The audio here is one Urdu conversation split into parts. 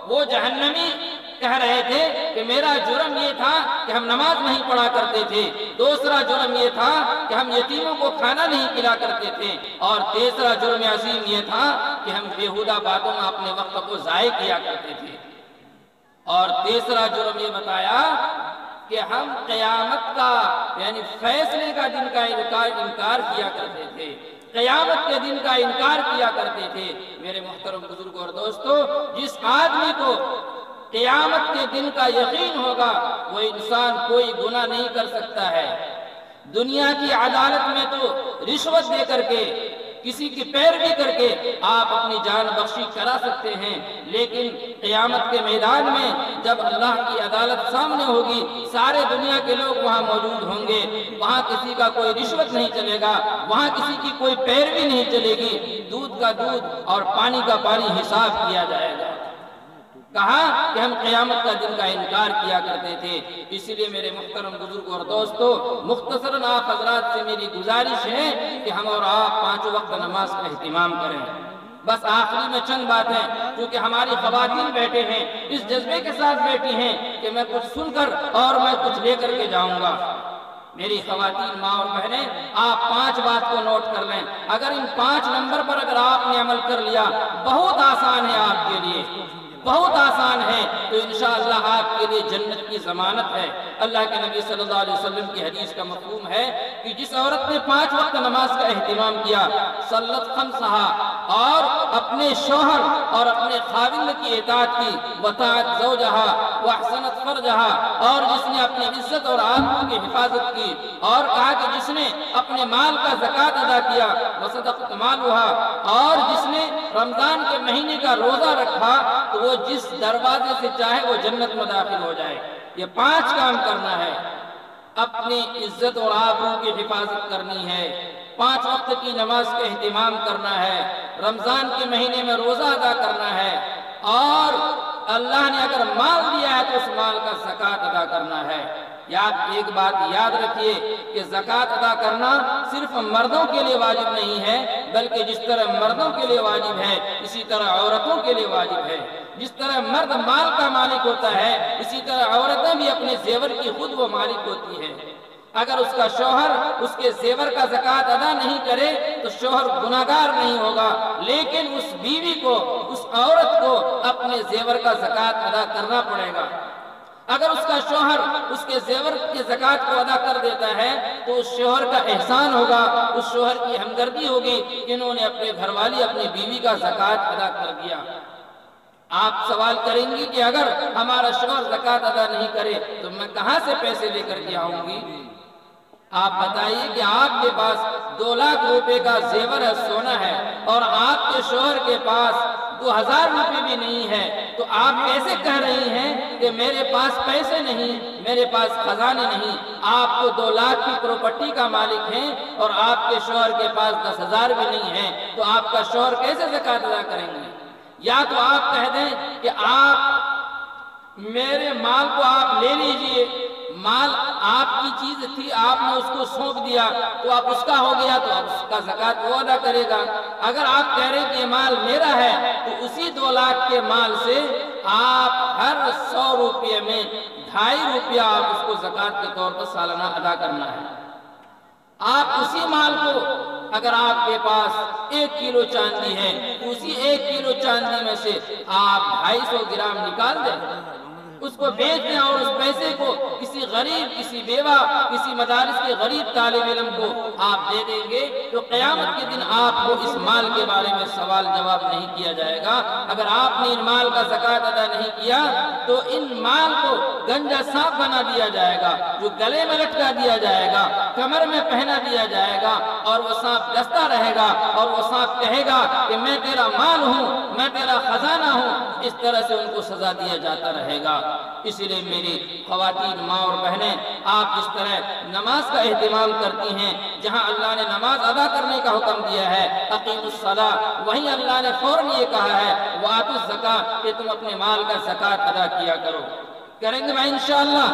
وہ جہنمی کہہ رہے تھے کہ میرا جرم یہ تھا کہ ہم نماز نہیں پڑھا کرتے تھے، دوسرا جرم یہ تھا کہ ہم یتیموں کو کھانا نہیں کھلا کرتے تھے، اور تیسرا جرم عظیم یہ تھا کہ ہم بیہودہ باتوں میں اپنے وقت کو ضائع کیا کرتے تھے، اور تیسرا جرم یہ بتایا کہ ہم قیامت کا یعنی فیصلے کا دن کا انکار کیا کرتے تھے، قیامت کے دن کا انکار کیا کرتے تھے۔ میرے محترم بزرگ اور دوستو، جس آدمی کو قیامت کے دن کا یقین ہوگا وہ انسان کوئی گناہ نہیں کر سکتا ہے۔ دنیا کی عدالت میں تو رشوت دے کر کے، کسی کی پیروی کر کے آپ اپنی جان بخشی کرا سکتے ہیں، لیکن قیامت کے میدان میں جب اللہ کی عدالت سامنے ہوگی، سارے دنیا کے لوگ وہاں موجود ہوں گے، وہاں کسی کا کوئی رشوت نہیں چلے گا، وہاں کسی کی کوئی پیروی نہیں چلے گی، دودھ کا دودھ اور پانی کا پانی حساب کیا جائے گا۔ کہا کہ ہم قیامت کا دن کا انکار کیا کرتے تھے۔ اس لیے میرے محترم بزرگ اور دوستو، مختصراً آپ حضرات سے میری گزارش ہے کہ ہم اور آپ 5 وقت نماز کا اہتمام کریں۔ بس آخری میں چند باتیں، کیونکہ ہماری خواتین بیٹھے ہیں، اس جذبے کے ساتھ بیٹھی ہیں کہ میں کچھ سن کر اور میں کچھ لے کر کے جاؤں گا۔ میری خواتین ماں اور بہنیں، آپ 5 بات کو نوٹ کر لیں۔ اگر ان 5 نمبر پر اگر آپ نے عمل کر لیا، بہت آسان ہے آپ کے لیے، بہت آسان ہے، تو انشاءاللہ آپ کے لیے جنت کی ضمانت ہے۔ اللہ کے نبی صلی اللہ علیہ وسلم کی حدیث کا مفہوم ہے کہ جس عورت نے 5 وقت نماز کا اہتمام کیا، صلت خمسہا، اور اپنے شوہر اور اپنے خاوند کی اطاعت کی، وطاعت زوجہا واحسنت فرجہا، اور جس نے اپنی عزت اور آبرو کی حفاظت کی، اور کہا کہ جس نے اپنے مال کا زکوٰۃ ادا کیا، وصدقت مالہا، اور جس نے رمضان کے مہینے کا روزہ رکھا، تو وہ جس دروازے سے چاہے وہ جنت میں داخل ہو جائے۔ یہ 5 کام کرنا ہے۔ اپنی عزت اور آبرو کی حفاظت کرنی ہے، 5 وقت کی نماز کا اہتمام کرنا ہے، رمضان کے مہینے میں روزہ ادا کرنا ہے، اور اللہ نے اگر مال دیا ہے تو اس مال کا زکوٰۃ ادا کرنا ہے۔ ایک بات یاد رکھیے کہ زکوٰۃ ادا کرنا صرف مردوں کے لیے واجب نہیں ہے، بلکہ جس طرح مردوں کے لیے واجب ہے اسی طرح عورتوں کے لیے واجب ہے۔ جس طرح مرد مال کا مالک ہوتا ہے، اسی طرح عورتیں بھی اپنے زیور کی خود وہ مالک ہوتی ہیں۔ اگر اس کا شوہر اس کے زیور کا زکوٰۃ ادا نہیں کرے تو شوہر گناہگار نہیں ہوگا، لیکن اس بیوی کو، اس عورت کو اپنے زیور کا زکوٰۃ ادا کرنا پڑے گا۔ اگر اس کا شوہر اس کے زیور کے زکوٰۃ کو ادا کر دیتا ہے تو اس شوہر کا احسان ہوگا، اس شوہر کی ہمدردی ہوگی کہ انہوں نے اپنے گھر والی اپنی بیوی کا زکوٰۃ ادا کر دیا۔ آپ سوال کریں گی کہ اگر ہمارا شوہر زکوٰۃ ادا نہیں کرے تو میں کہاں سے پیسے لے کر کے آؤں گی؟ آپ بتائیے کہ آپ کے پاس 2 لاکھ روپے کا زیور ہے، سونا ہے، اور آپ کے شوہر کے پاس 2000 روپے بھی نہیں ہے، تو آپ کیسے کہہ رہی ہیں کہ میرے پاس پیسے نہیں، میرے پاس خزانے نہیں؟ آپ کو 2 لاکھ کی پراپرٹی کا مالک ہیں اور آپ کے شوہر کے پاس 10,000 بھی نہیں ہے، تو آپ کا شوہر کیسے زکوٰۃ ادا کریں گے؟ یا تو آپ کہہ دیں کہ آپ میرے مال کو آپ لے لیجئے، مال آپ کی چیز تھی، آپ نے اس کو سونپ دیا تو اب اس کا ہو گیا، تو اب اس کا زکوٰۃ وہ ادا کرے گا۔ اگر آپ کہہ رہے ہیں کہ یہ مال میرا ہے تو اسی 2 لاکھ کے مال سے آپ ہر 100 روپے میں 2.5 روپیہ آپ اس کو زکوٰۃ کے طور پر سالانہ ادا کرنا ہے۔ آپ اسی مال کو، اگر آپ کے پاس 1 کلو چاندی ہے تو اسی 1 کلو چاندی میں سے آپ 250 گرام نکال دیں، اس کو بیچ دیں، اور اس پیسے کو کسی غریب، کسی بیوہ، کسی مدارس کے غریب طالب علم کو آپ دے دیں گے، تو قیامت کے دن آپ کو اس مال کے بارے میں سوال جواب نہیں کیا جائے گا۔ اگر آپ نے ان مال کا زکوٰۃ ادا نہیں کیا تو ان مال کو گنجا سانپ بنا دیا جائے گا، جو گلے میں لٹکا دیا جائے گا، کمر میں پہنا دیا جائے گا، اور وہ سانپ ڈستا رہے گا، اور وہ سانپ کہے گا کہ میں تیرا مال ہوں، میں تیرا خزانہ ہوں۔ اس طرح سے ان کو سزا دیا جاتا رہے گا۔ اس لیے میری خواتین ماں اور بہنیں، آپ جس طرح نماز کا اہتمام کرتی ہیں، جہاں اللہ نے نماز ادا کرنے کا حکم دیا ہے اقیموا الصلاۃ، وہیں اللہ نے فوراً یہ کہا ہے وآتوا الزکاۃ، کہ تم اپنے مال کا زکوٰۃ ادا کیا کرو۔ کریں گے بھائی انشاءاللہ؟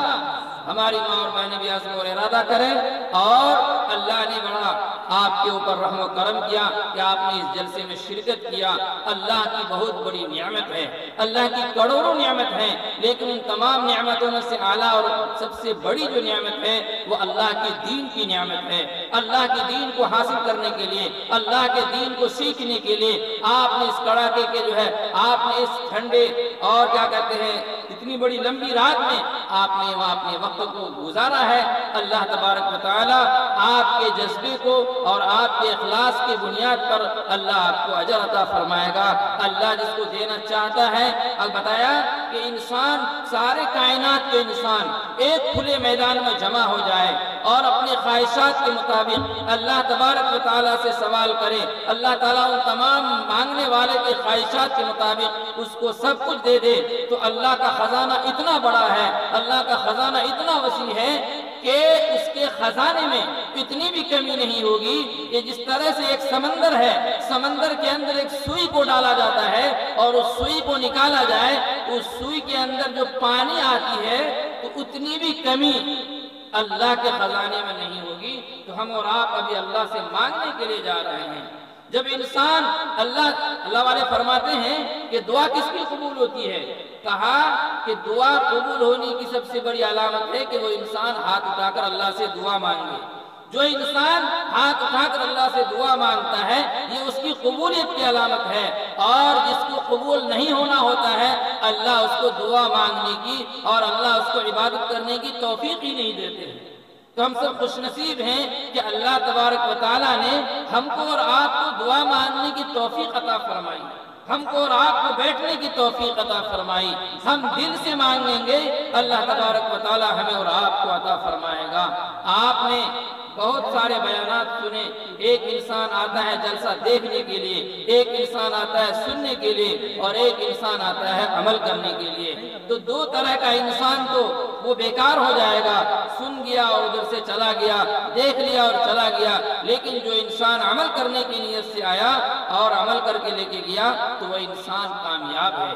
ہماری ماں اور بہنیں بھی عزم اور ارادہ کریں، اور اللہ نے بڑا آپ کے اوپر رحم و کرم کیا کہ آپ نے اس جلسے میں شرکت کیا، اللہ کی بہت بڑی نعمت ہے، اللہ کی کروڑوں نعمت ہیں، لیکن ان تمام نعمتوں میں سے اعلیٰ اور سب سے بڑی جو نعمت ہے وہ اللہ کے دین کی نعمت ہے۔ اللہ کے دین کو حاصل کرنے کے لیے، اللہ کے دین کو سیکھنے کے لیے آپ نے اس کڑاکے کے جو ہے، آپ نے اس ٹھنڈے اور کیا کہتے ہیں اتنی بڑی لمبی رات میں آپ نے وہاں اپنے وقت کو گزارا ہے۔ اللہ تبارک و تعالی آپ کے جذبے کو اور آپ کے اخلاص کی بنیاد پر اللہ آپ کو اجر عطا فرمائے گا۔ اللہ جس کو دینا چاہتا ہے، اب بتایا کہ انسان، سارے کائنات کے انسان ایک کھلے میدان میں جمع ہو جائے اور اپنے خواہشات کے مطابق اللہ تبارک و تعالیٰ سے سوال کرے، اللہ تعالیٰ ان تمام مانگنے والے کے خواہشات کے مطابق اس کو سب کچھ دے دے، تو اللہ کا خزانہ اتنا بڑا ہے، اللہ کا خزانہ اتنا وسیع ہے کہ اس کے خزانے میں اتنی بھی کمی نہیں ہوگی کہ جس طرح سے ایک سمندر ہے، سمندر کے اندر ایک سوئی کو ڈالا جاتا ہے اور اس سوئی کو نکالا جائے، اس سوئی کے اندر جو پانی آتی ہے تو اتنی بھی کمی اللہ کے خزانے میں نہیں ہوگی۔ تو ہم اور آپ ابھی اللہ سے مانگنے کے لیے جا رہے ہیں۔ جب انسان، اللہ والے فرماتے ہیں کہ دعا کس کی قبول ہوتی ہے؟ کہا کہ دعا قبول ہونے کی سب سے بڑی علامت ہے کہ وہ انسان ہاتھ اٹھا کر اللہ سے دعا مانگے۔ جو انسان ہاتھ اٹھا کر اللہ سے دعا مانگتا ہے یہ اس کی قبولیت کی علامت ہے، اور جس کو قبول نہیں ہونا ہوتا ہے اللہ اس کو دعا مانگنے کی اور اللہ اس کو عبادت کرنے کی توفیق ہی نہیں دیتے۔ تو ہم سب خوش نصیب ہیں کہ اللہ تبارک و تعالیٰ نے ہم کو اور آپ کو دعا مانگنے کی توفیق عطا فرمائی، ہم کو اور آپ کو بیٹھنے کی توفیق عطا فرمائی۔ ہم دل سے مانگیں گے اللہ تبارک و تعالیٰ ہمیں اور آپ کو عطا فرمائے گا۔ آپ نے بہت سارے بیانات سنے، ایک انسان آتا ہے جلسہ دیکھنے کے لیے، ایک انسان آتا ہے سننے کے لیے، اور ایک انسان آتا ہے عمل کرنے کے لیے۔ تو دو طرح کا انسان تو وہ بیکار ہو جائے گا، سن گیا اور ادھر سے چلا گیا، دیکھ لیا اور چلا گیا، لیکن جو انسان عمل کرنے کی نیت سے آیا اور عمل کر کے لے کے گیا تو وہ انسان کامیاب ہے۔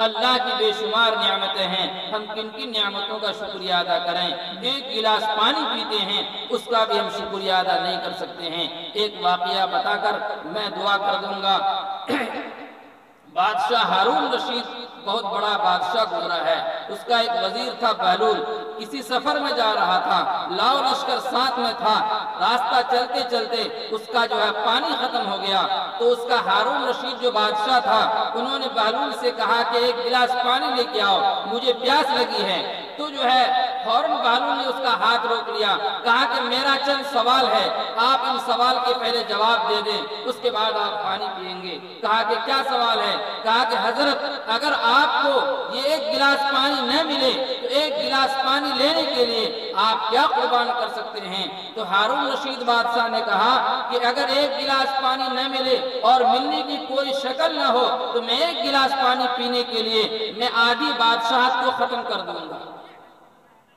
اللہ کی بے شمار نعمتیں ہیں، ہم کن کن نعمتوں کا شکریہ ادا کریں؟ ایک گلاس پانی پیتے ہیں اس کا بھی ہم شکریہ ادا نہیں کر سکتے ہیں۔ ایک واقعہ بتا کر میں دعا کر دوں گا۔ بادشاہ ہارون رشید بہت بڑا بادشاہ گزرا ہے، اس کا ایک وزیر تھا بہلول، کسی سفر میں جا رہا تھا، لاؤ لشکر ساتھ میں تھا، راستہ چلتے چلتے اس کا جو ہے پانی ختم ہو گیا، تو اس کا ہارون رشید جو بادشاہ تھا انہوں نے بہلول سے کہا کہ ایک گلاس پانی لے کے آؤ، مجھے پیاس لگی ہے۔ تو جو ہے فوراً بہلول نے اس کا ہاتھ روک لیا، کہا کہ میرا چند سوال ہے، آپ ان سوال کے پہلے جواب دے دیں، اس کے بعد آپ پانی پئیں گے۔ کہا کہ کیا سوال ہے؟ کہا کہ حضرت اگر آپ کو یہ ایک گلاس پانی نہ ملے تو ایک گلاس پانی لینے کے لیے آپ کیا قربان کر سکتے ہیں؟ تو ہارون رشید بادشاہ نے کہا کہ اگر ایک گلاس پانی نہ ملے اور ملنے کی کوئی شکل نہ ہو تو میں ایک گلاس پانی پینے کے لیے میں آدھی بادشاہت کو ختم کر دوں گا۔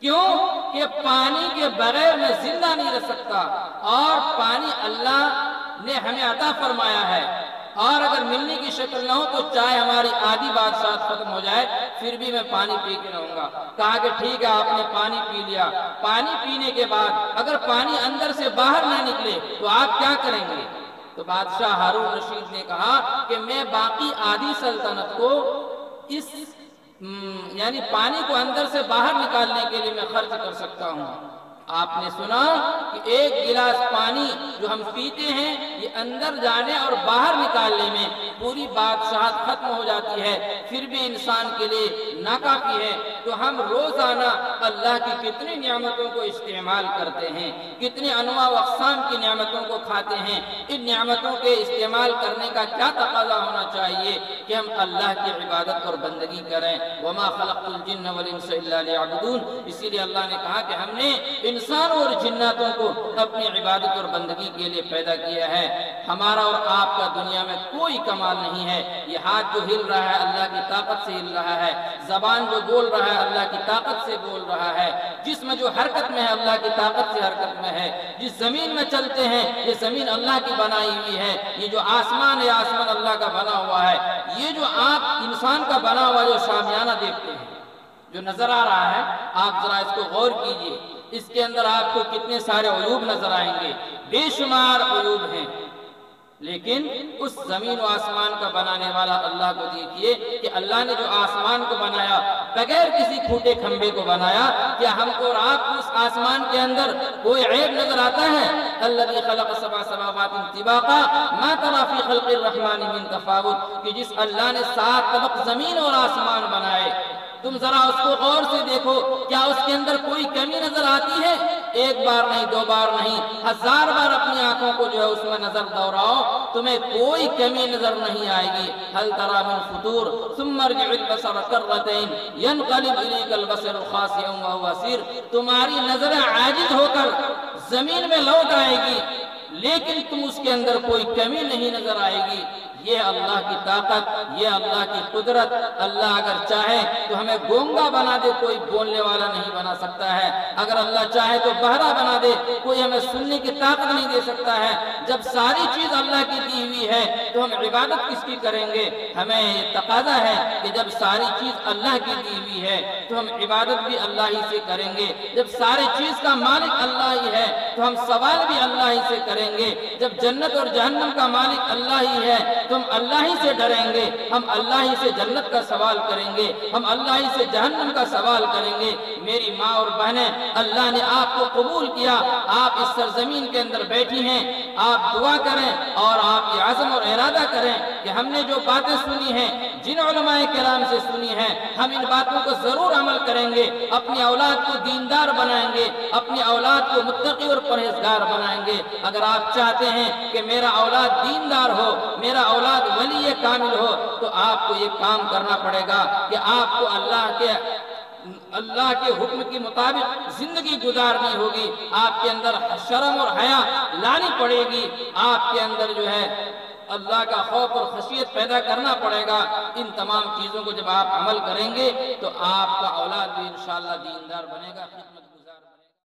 کیوں کہ پانی کے بغیر میں زندہ نہیں رہ سکتا، اور پانی اللہ نے ہمیں عطا فرمایا ہے، اور اگر ملنے کی شکل نہ ہو تو چاہے ہماری آدھی بادشاہت ختم ہو جائے پھر بھی میں پانی پی کے رہوں گا۔ کہا کہ ٹھیک ہے، آپ نے پانی پی لیا۔ پانی پینے کے بعد اگر پانی اندر سے باہر نہ نکلے تو آپ کیا کریں گے؟ تو بادشاہ ہارون رشید نے کہا کہ میں باقی آدھی سلطنت کو اس یعنی پانی کو اندر سے باہر نکالنے کے لیے میں خرچ کر سکتا ہوں۔ آپ نے سنا کہ ایک گلاس پانی جو ہم پیتے ہیں یہ اندر جانے اور باہر نکالنے میں پوری بادشاہت ختم ہو جاتی ہے، پھر بھی انسان کے لیے ناکافی ہے۔ تو ہم روزانہ اللہ کی کتنی نعمتوں کو استعمال کرتے ہیں، کتنے انواع و اقسام کی نعمتوں کو کھاتے ہیں۔ ان نعمتوں کے استعمال کرنے کا کیا تقاضا ہونا چاہیے کہ ہم اللہ کی عبادت اور بندگی کریں۔ وما خلقت الجن والانس الا ليعبدون، اسی لیے اللہ نے کہا کہ ہم نے انسانوں اور جناتوں کو اپنی عبادت اور بندگی کے لیے پیدا کیا ہے۔ ہمارا اور آپ کا دنیا میں کوئی کمال نہیں ہے۔ یہ ہاتھ جو ہل رہا ہے اللہ کی طاقت سے ہل رہا ہے، زبان جو بول رہا ہے اللہ کی طاقت سے بول رہا ہے، جسم جو حرکت میں ہے اللہ کی طاقت سے حرکت میں ہے، جس زمین میں چلتے ہیں یہ زمین اللہ کی بنائی ہوئی ہے، یہ جو آسمان ہے آسمان اللہ کا بنا ہوا ہے، یہ جو آپ انسان کا بنا ہوا جو شامیانہ دیکھتے ہیں جو نظر آ رہا ہے، آپ ذرا اس کو غور کیجئے، اس کے اندر آپ کو کتنے سارے عیوب نظر آئیں گے، بے شمار عیوب ہیں، لیکن اس زمین و آسمان کا بنانے والا اللہ کو دیکھیے کہ اللہ نے جو آسمان کو بنایا بغیر کسی کھوٹے کھمبے کو بنایا، کیا ہم کو اور آپ کو اس آسمان کے اندر کوئی عیب نظر آتا ہے؟ الذی خلق سبع سماوات طباقا ما تری فی خلق الرحمن من تفاوت، کہ جس اللہ نے 7 طبق زمین اور آسمان بنائے، تم ذرا اس کو غور سے دیکھو، کیا اس کے اندر کوئی کمی نظر آتی ہے؟ ایک بار نہیں، 2 بار نہیں، 1000 بار اپنی آنکھوں کو جو ہے اس میں نظر دوڑاؤ، تمہیں کوئی کمی نظر نہیں آئے گی۔ هل ترى من فطور ثم ارجع البصر كرتين ينقلب اليك البصر خاسئا وهو حسير، تمہاری نظریں عاجز ہو کر زمین میں لوٹ آئے گی، لیکن تم اس کے اندر کوئی کمی نہیں نظر آئے گی۔ یہ اللہ کی طاقت، یہ اللہ کی قدرت، اللہ اگر چاہے تو ہمیں گونگا بنا دے، کوئی بولنے والا نہیں بنا سکتا ہے، اگر اللہ چاہے تو بہرا بنا دے، کوئی ہمیں سننے کی طاقت نہیں دے سکتا ہے۔ جب ساری چیز اللہ کی دی ہوئی ہے تو ہم عبادت کس کی کریں گے؟ ہمیں یہ تقاضا ہے کہ جب ساری چیز اللہ کی دی ہوئی ہے تو ہم عبادت بھی اللہ ہی سے کریں گے، جب ساری چیز کا مالک اللہ ہی ہے تو ہم سوال بھی اللہ ہی سے کریں گے، جب جنت اور جہنم کا مالک اللہ ہی ہے تو ہم اللہ ہی سے ڈریں گے، ہم اللہ ہی سے جنت کا سوال کریں گے، ہم اللہ ہی سے جہنم کا سوال کریں گے۔ میری ماں اور بہنیں، اللہ نے آپ کو قبول کیا، آپ اس سرزمین کے اندر بیٹھی ہیں، آپ دعا کریں اور آپ یہ عزم اور ارادہ کریں کہ ہم نے جو باتیں سنی ہیں، جن علماء کرام سے سنی ہیں، ہم ان باتوں کو ضرور عمل کریں گے، اپنی اولاد کو دیندار بنائیں گے، اپنی اولاد کو متقی اور پرہیزگار بنائیں گے۔ اگر آپ چاہتے ہیں کہ میرا اولاد دیندار ہو، میرا اولاد ولی کامل ہو، تو آپ کو یہ کام کرنا پڑے گا کہ آپ کو اللہ کے حکم کے مطابق زندگی گزارنی ہوگی، آپ کے اندر شرم اور حیا لانی پڑے گی، آپ کے اندر جو ہے اللہ کا خوف اور خشیت پیدا کرنا پڑے گا۔ ان تمام چیزوں کو جب آپ عمل کریں گے تو آپ کا اولاد بھی انشاءاللہ دیندار بنے گا، خدمت گزار